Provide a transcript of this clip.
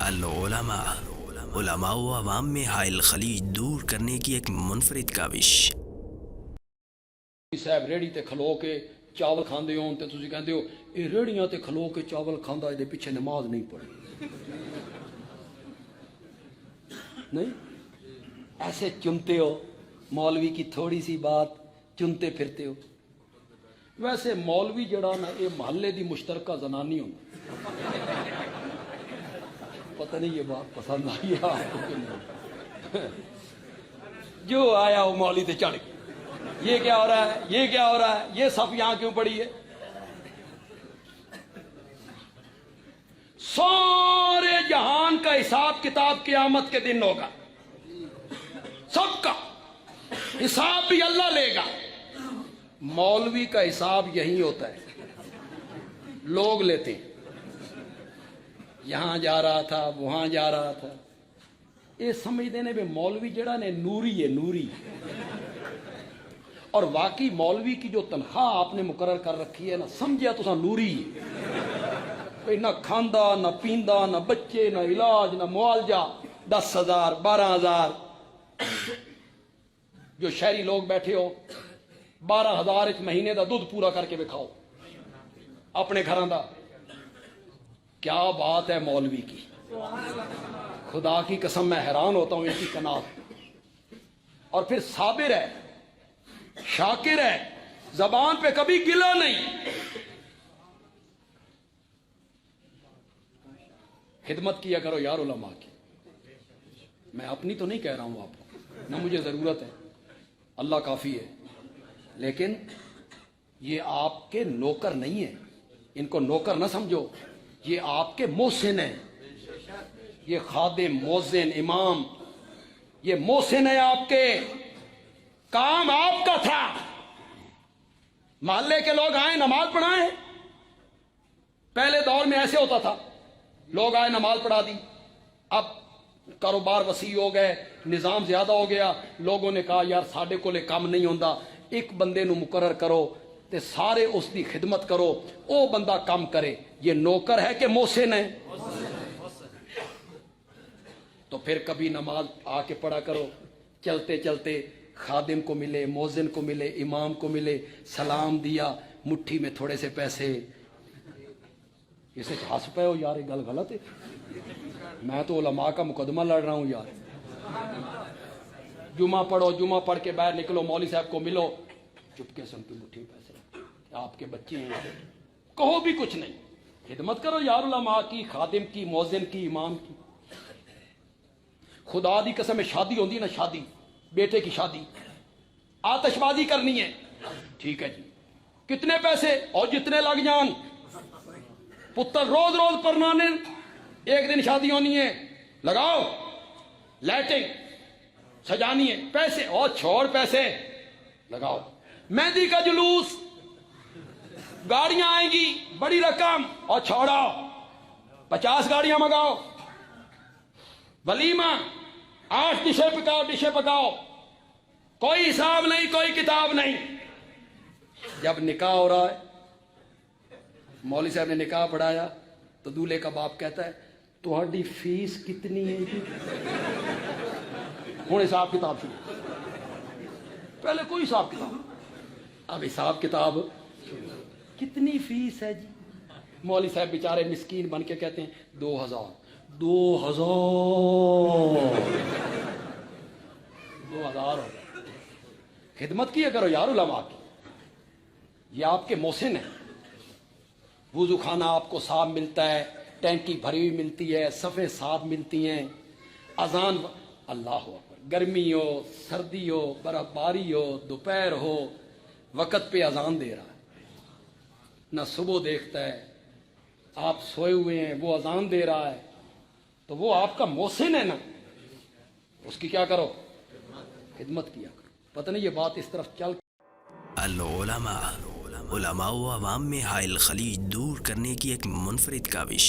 العلماء، علماء و عوام میں حائل خلیج دور کرنے کی ایک منفرد کاوش۔ صاحب ریڑھی تے کھلو کے چاول کھاندے ہون تے تسی کہندے ہو اے ریڑھیاں تے کھلو کے چاول کھاندا اے دے پیچھے نماز نہیں پڑھی، نہیں ایسے چنتے ہو مولوی کی تھوڑی سی بات چنتے پھرتے ہو۔ ویسے مولوی جڑا نا یہ محلے دی مشترکہ زنانی ہوں، پتہ نہیں یہ بات پسند آئی ہے آپ کو کہ نہیں؟ جو آیا وہ مولوی تے چڑھ گیا، یہ کیا ہو رہا ہے، یہ کیا ہو رہا ہے، یہ صف یہاں کیوں پڑی ہے؟ سارے جہان کا حساب کتاب قیامت کے دن ہوگا، سب کا حساب بھی اللہ لے گا۔ مولوی کا حساب یہی ہوتا ہے، لوگ لیتے ہیں، یہاں جا رہا تھا وہاں جا رہا تھا، یہ سمجھتے ہیں بھی مولوی جڑا نے نوری ہے، نوری، اور واقعی مولوی کی جو تنخواہ آپ نے مقرر کر رکھی ہے نا، سمجھیا تو نوری ہے، نہ کھاندا نہ پیندا نہ بچے نہ علاج نہ معالجہ، 10,000 12,000، جو شہری لوگ بیٹھے ہو 12,000 ایک مہینے دا دودھ پورا کر کے بکھاؤ اپنے گھراں دا۔ کیا بات ہے مولوی کی، خدا کی قسم میں حیران ہوتا ہوں ان کی قناعت۔ اور پھر صابر ہے، شاکر ہے، زبان پہ کبھی گلا نہیں، خدمت کیا کرو یار علماء کی۔ میں اپنی تو نہیں کہہ رہا ہوں آپ کو، نہ مجھے ضرورت ہے، اللہ کافی ہے، لیکن یہ آپ کے نوکر نہیں ہیں، ان کو نوکر نہ سمجھو، یہ آپ کے محسن ہیں، یہ خادم موزن امام، یہ محسن ہے آپ کے، کام آپ کا تھا محلے کے لوگ آئیں نماز پڑھائیں۔ پہلے دور میں ایسے ہوتا تھا، لوگ آئے نماز پڑھا دی، اب کاروبار وسیع ہو گئے، نظام زیادہ ہو گیا، لوگوں نے کہا یار ساڈے کولے کام نہیں ہوندا، ایک بندے نو مقرر کرو تے سارے اس دی خدمت کرو، او بندہ کام کرے۔ یہ نوکر ہے کہ محسن ہے؟ تو پھر کبھی نماز آ کے پڑھا کرو، چلتے چلتے خادم کو ملے، موزن کو ملے، امام کو ملے، سلام دیا، مٹھی میں تھوڑے سے پیسے، اسے ہنس پے ہو یار، یہ گل غلط ہے، میں تو علماء کا مقدمہ لڑ رہا ہوں یار۔ جمعہ پڑھو، جمعہ پڑھ کے باہر نکلو، مولوی صاحب کو ملو، چپکے سے ان کی مٹھی میں پیسے، آپ کے بچے ہیں، کہو بھی کچھ نہیں، خدمت کرو یار علماء کی، خادم کی، موزن کی، امام کی۔ خدا دی قسم میں شادی ہوندی نا، شادی بیٹے کی شادی، آتش بازی کرنی ہے، ٹھیک ہے جی، کتنے پیسے؟ اور جتنے لگ جان، پتر روز روز پرنانے، ایک دن شادی ہونی ہے، لگاؤ لائٹنگ سجانی ہے، پیسے اور چھوڑ پیسے لگاؤ، مہندی کا جلوس، گاڑیاں آئیں گی بڑی رقم، اور چھوڑاؤ 50 گاڑیاں منگاؤ، ولیمہ 8 ڈشیں پکاؤ، کوئی حساب نہیں، کوئی کتاب نہیں۔ جب نکاح ہو رہا ہے، مولوی صاحب نے نکاح پڑھایا تو دولہے کا باپ کہتا ہے تہاڈی فیس کتنی ہے جی؟ ہوں حساب کتاب شروع، پہلے کوئی حساب کتاب، اب حساب کتاب، کتنی فیس ہے جی؟ مولوی صاحب بیچارے مسکین بن کے کہتے ہیں 2,000 ہو گئے۔ خدمت کیا کرو یار علماء کی، یہ آپ کے محسن ہیں، وضو خانہ آپ کو صاف ملتا ہے، ٹینکی بھری ہوئی ملتی ہے، صفیں صاف ملتی ہیں، اذان، اللہ اکبر، گرمی ہو سردی ہو برف باری ہو دوپہر ہو، وقت پہ اذان دے رہا ہے، نہ صبح دیکھتا ہے، آپ سوئے ہوئے ہیں وہ اذان دے رہا ہے، تو وہ آپ کا محسن ہے نا، اس کی کیا کرو؟ خدمت کیا کرو۔ پتہ نہیں یہ بات اس طرف چل۔ العلماء، علماء و عوام میں حائل خلیج دور کرنے کی ایک منفرد کاوش۔